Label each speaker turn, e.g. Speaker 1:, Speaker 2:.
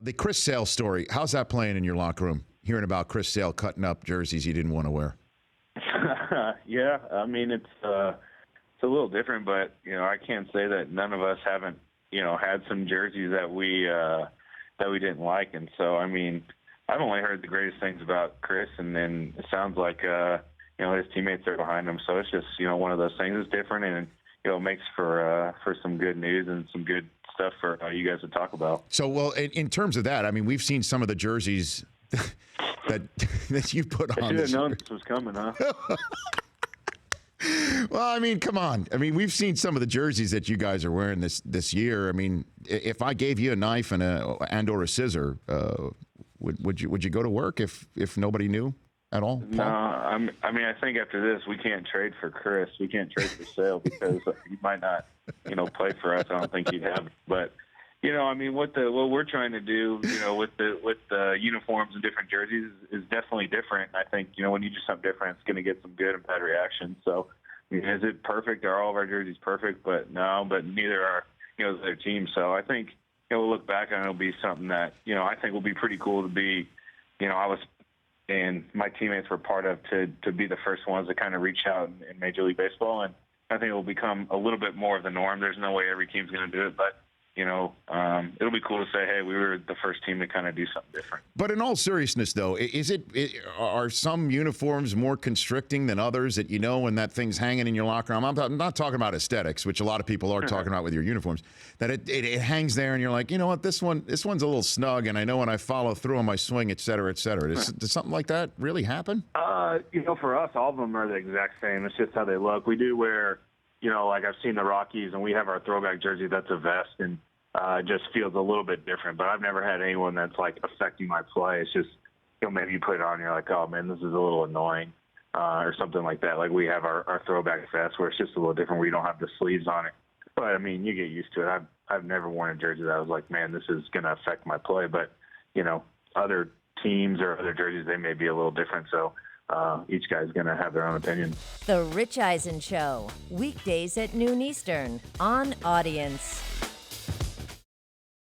Speaker 1: The Chris Sale story, how's that playing in your locker room? Hearing about Chris Sale cutting up jerseys he didn't want to wear.
Speaker 2: Yeah, I mean, it's a little different, but, I can't say that none of us haven't, had some jerseys that we didn't like. And so, I mean, I've only heard the greatest things about Chris, and then it sounds like, his teammates are behind him. So it's just, one of those things. It's different, and, it makes for some good news and some good stuff for you guys to talk about.
Speaker 1: So, well, in terms of that, I mean, we've seen some of the jerseys that you put on.
Speaker 2: I should have known this was coming, huh?
Speaker 1: Well, I mean, come on. I mean, we've seen some of the jerseys that you guys are wearing this year. I mean, if I gave you a knife and or a scissor, would you go to work if nobody knew at all? Paul?
Speaker 2: No, I mean, I think after this we can't trade for Chris. We can't trade for Sale because he might not, play for us. I don't think he'd have. But I mean, what we're trying to do, with the uniforms and different jerseys is definitely different. I think, when you do something different, it's going to get some good and bad reactions. So, I mean, is it perfect? Are all of our jerseys perfect? But no, but neither are, the other teams. So I think, we'll look back and it'll be something that, I think will be pretty cool to be, I was, and my teammates were part of to be the first ones to kind of reach out in Major League Baseball. And I think it will become a little bit more of the norm. There's no way every team's going to do it, but it'll be cool to say, hey, we were the first team to kind of do something different. But
Speaker 1: in all seriousness, though, are some uniforms more constricting than others that when that thing's hanging in your locker room? I'm not talking about aesthetics, which a lot of people are talking about with your uniforms, that it hangs there and you're like, you know what, this one's a little snug, and I know when I follow through on my swing, et cetera, et cetera. Does something like that really happen?
Speaker 2: For us, all of them are the exact same. It's just how they look. We do wear, like I've seen the Rockies, and we have our throwback jersey that's a vest, and it just feels a little bit different. But I've never had anyone that's, like, affecting my play. It's just, maybe you put it on and you're like, oh, man, this is a little annoying or something like that. Like we have our throwback vest where it's just a little different where you don't have the sleeves on it. But, I mean, you get used to it. I've never worn a jersey that I was like, man, this is going to affect my play. But, other teams or other jerseys, they may be a little different. So each guy's going to have their own opinion.
Speaker 3: The Rich Eisen Show, weekdays at noon Eastern on Audience.